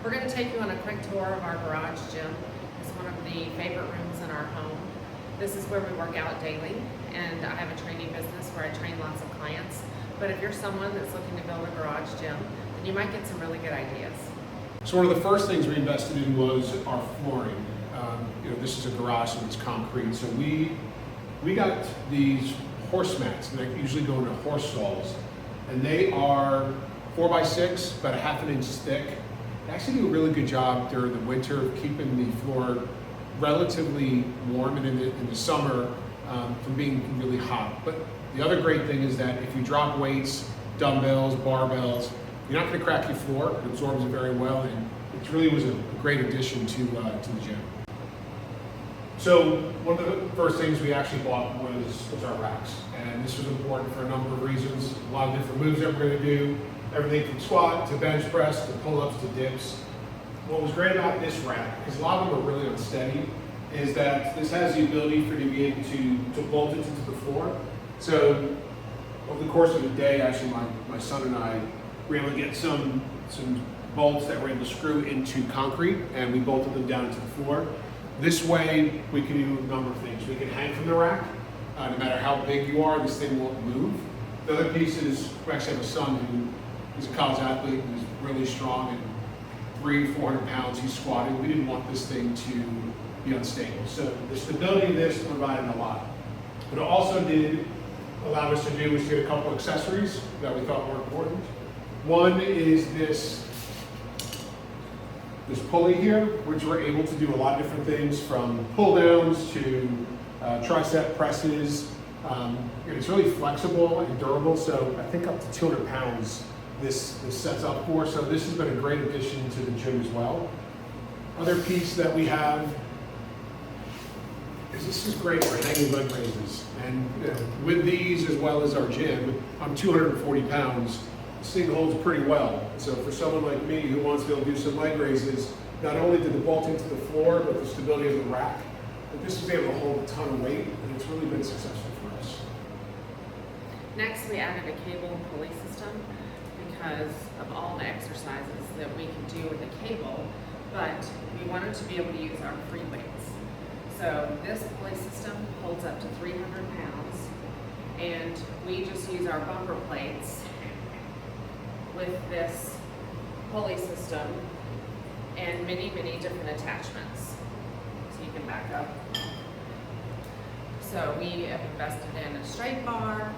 We're going to take you on a quick tour of our garage gym. It's one of the favorite rooms in our home. This is where we work out daily, and I have a training business where I train lots of clients. But if you're someone that's looking to build a garage gym, then you might get some really good ideas. So one of the first things we invested in was our flooring. This is a garage, so it's concrete. So we got these horse mats, and they usually go into horse stalls, and they are 4x6, about a ½ inch thick. They actually do a really good job during the winter of keeping the floor relatively warm, and in the summer from being really hot. But the other great thing is that if you drop weights, dumbbells, barbells, you're not going to crack your floor. It absorbs it very well, and it really was a great addition to the gym. So one of the first things we actually bought was our racks, and this was important for a number of reasons. A lot of different moves that we're going to do, everything from squat to bench press to pull-ups to dips. What was great about this rack, because a lot of them are really unsteady, is that this has the ability for you to be able to bolt it into the floor. So over the course of the day, actually my son and I were able to get some bolts that were able to screw into concrete, and we bolted them down into the floor. This way, we can do a number of things. We can hang from the rack. No matter how big you are, this thing won't move. The other piece is, we actually have a son who is a college athlete, who's really strong, and 300-400 pounds, he's squatting. We didn't want this thing to be unstable. So the stability of this provided a lot. What it also did allow us to do was get a couple accessories that we thought were important. One is this pulley here, which we're able to do a lot of different things, from pull downs to tricep presses. It's really flexible and durable, so I think up to 200 pounds this sets up for. So this has been a great addition to the gym as well. Other piece that we have is this is great for hanging leg raises. And with these, as well as our gym, I'm 240 pounds. This thing holds pretty well. So for someone like me who wants to be able to do some leg raises, not only did the bolt into the floor, but the stability of the rack, but this was able to hold a ton of weight, and it's really been successful for us. Next, we added a cable and pulley system because of all the exercises that we can do with a cable, but we wanted to be able to use our free weights. So this pulley system holds up to 300 pounds, and we just use our bumper plates with this pulley system and many different attachments. So you can back up. So we have invested in a straight bar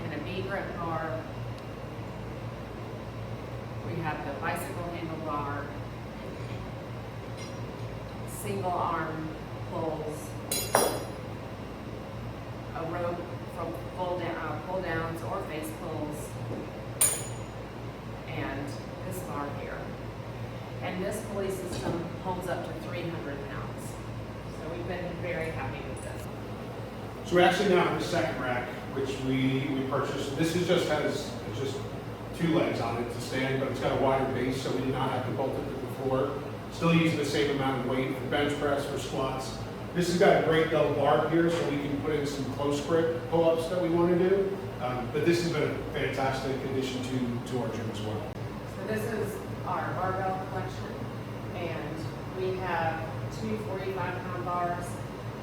and a V-grip bar. We have the bicycle handlebar, single arm pulls, a rope from pull downs or face pulls, and this bar here. And this pulley system holds up to 300 pounds. So we've been very happy with this. So we actually now have a second rack, which we purchased. This has just 2 legs on it to stand, but it's got a wider base, so we did not have to bolt it to the floor. Still using the same amount of weight for bench press, for squats. This has got a great double bar here, so we can put in some close grip pull-ups that we want to do. But this has been a fantastic addition to our gym as well. So this is our barbell collection, and we have 2 45-pound bars.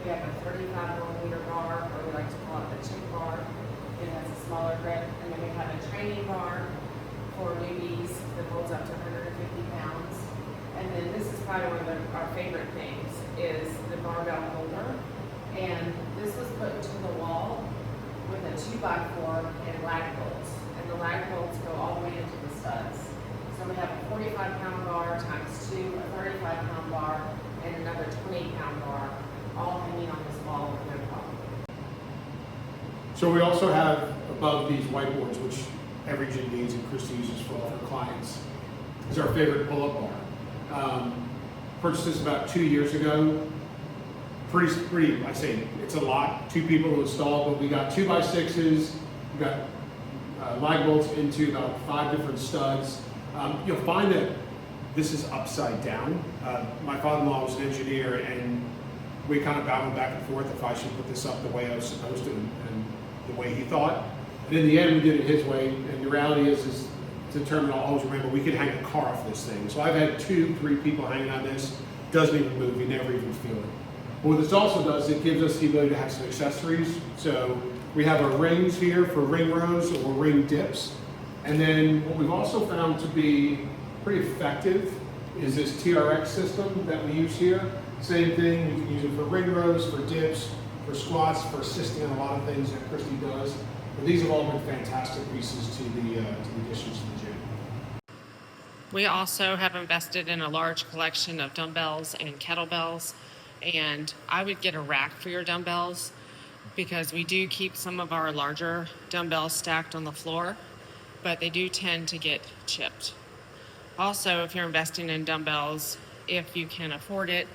We have a 35mm bar, or we like to call it the chick bar. It has a smaller grip, and then we have a training bar for newbies that holds up to 150 pounds. And then this is probably one of our favorite things, is the barbell holder. And this was put into the wall with a 2x4 and lag bolts. And the lag bolts go all the way into the studs. So we have a 45-pound bar times 2, a 35-pound bar, and another 20-pound bar, all hanging on this wall with no problem. So we also have above these whiteboards, which every gym needs and Christy uses for all her clients, is our favorite pull-up bar. Purchased this about 2 years ago. Pretty, I say it's a lot, 2 people to install, but we got 2x6s, we got lag bolts into about 5 different studs. You'll find that this is upside down. My father-in-law was an engineer, and we kind of battled back and forth if I should put this up the way I was supposed to and the way he thought. And in the end, we did it his way, and the reality is determine, I'll always remember, we could hang a car off this thing. So I've had 2-3 people hanging on this, doesn't even move, you never even feel it. But what this also does, it gives us the ability to have some accessories. So we have our rings here for ring rows or ring dips. And then what we've also found to be pretty effective is this TRX system that we use here. Same thing, we can use it for ring rows, for dips, for squats, for assisting on a lot of things that Christy does. But these have all been fantastic pieces to the additions to the gym. We also have invested in a large collection of dumbbells and kettlebells, and I would get a rack for your dumbbells because we do keep some of our larger dumbbells stacked on the floor, but they do tend to get chipped. Also, if you're investing in dumbbells, if you can afford it,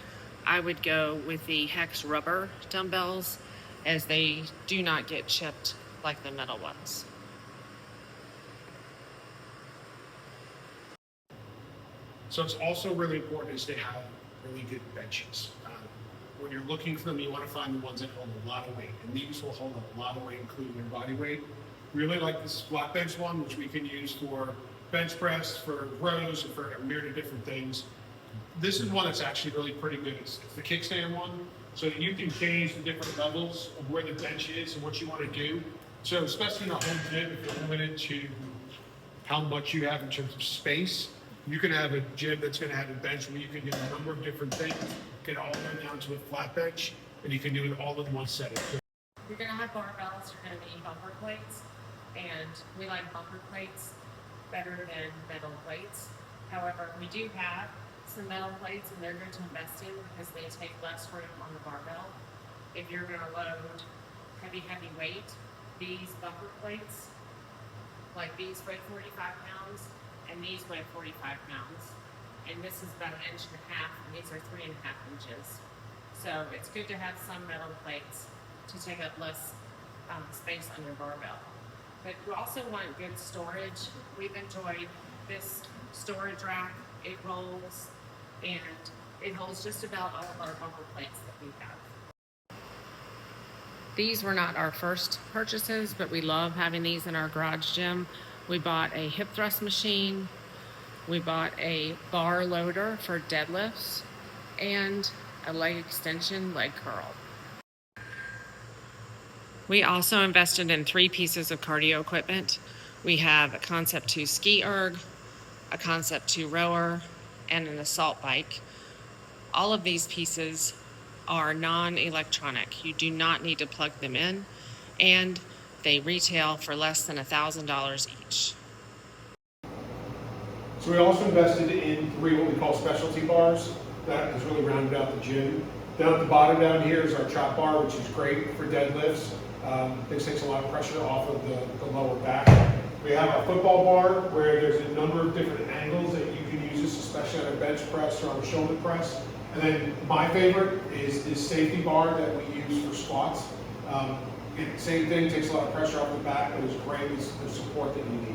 I would go with the Hex rubber dumbbells, as they do not get chipped like the metal ones. So it's also really important is to have really good benches. When you're looking for them, you want to find the ones that hold a lot of weight, and these will hold a lot of weight, including your body weight. Really like this flat bench one, which we can use for bench press, for rows, and for a myriad of different things. This is one that's actually really pretty good. It's the kickstand one, so you can change the different levels of where the bench is and what you want to do. So especially in a home gym, if you're limited to how much you have in terms of space, you can have a gym that's going to have a bench where you can do a number of different things, get all the way down to a flat bench, and you can do it all in one setting. You're going to have barbells, you're going to need bumper plates, and we like bumper plates better than metal plates. However, we do have some metal plates, and they're good to invest in because they take less room on the barbell. If you're going to load heavy weight, these bumper plates, like these weigh 45 pounds, and these weigh 45 pounds. And this is about 1.5 inches, and these are 3.5 inches. So it's good to have some metal plates to take up less space on your barbell. But you also want good storage. We've enjoyed this storage rack. It rolls, and it holds just about all of our bumper plates that we have. These were not our first purchases, but we love having these in our garage gym. We bought a hip thrust machine, we bought a bar loader for deadlifts, and a leg extension leg curl. We also invested in 3 pieces of cardio equipment. We have a Concept 2 ski erg, a Concept 2 rower, and an assault bike. All of these pieces are non-electronic. You do not need to plug them in, and they retail for less than $1,000 each. So we also invested in 3 what we call specialty bars. That has really rounded out the gym. Down at the bottom down here is our chop bar, which is great for deadlifts. This takes a lot of pressure off of the lower back. We have our football bar, where there's a number of different angles that you can use this, especially on a bench press or on a shoulder press. And then my favorite is this safety bar that we use for squats. Same thing, takes a lot of pressure off the back, but it's great. It's the support that you need.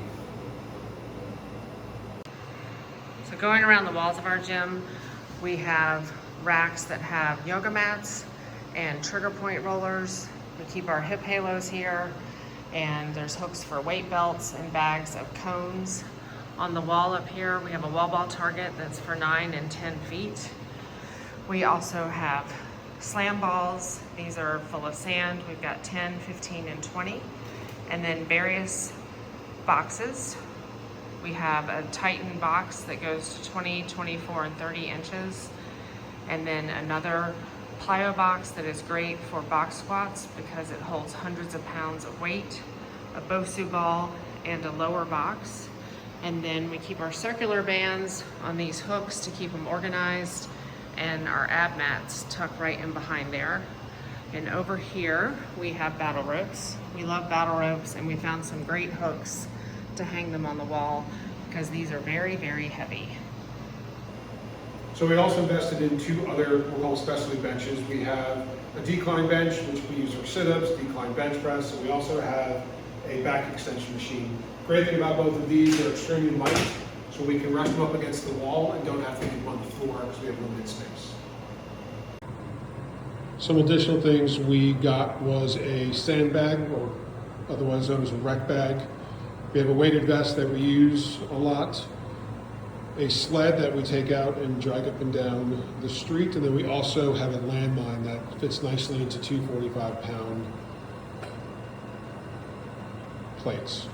So going around the walls of our gym, we have racks that have yoga mats and trigger point rollers. We keep our hip halos here, and there's hooks for weight belts and bags of cones. On the wall up here, we have a wall ball target that's for 9 and 10 feet. We also have slam balls. These are full of sand. We've got 10, 15, and 20. And then various boxes. We have a Titan box that goes to 20, 24, and 30 inches. And then another plyo box that is great for box squats because it holds hundreds of pounds of weight, a Bosu ball, and a lower box. And then we keep our circular bands on these hooks to keep them organized, and our ab mats tuck right in behind there. And over here, we have battle ropes. We love battle ropes, and we found some great hooks to hang them on the wall because these are very, very heavy. So we also invested in 2 other we'll call specialty benches. We have a decline bench, which we use for sit-ups, decline bench press, and we also have a back extension machine. Great thing about both of these, they're extremely light, so we can rest them up against the wall and don't have to leave them on the floor because we have limited space. Some additional things we got was a sandbag, or otherwise known as a rec bag. We have a weighted vest that we use a lot, a sled that we take out and drag up and down the street, and then we also have a landmine that fits nicely into two 45-pound plates.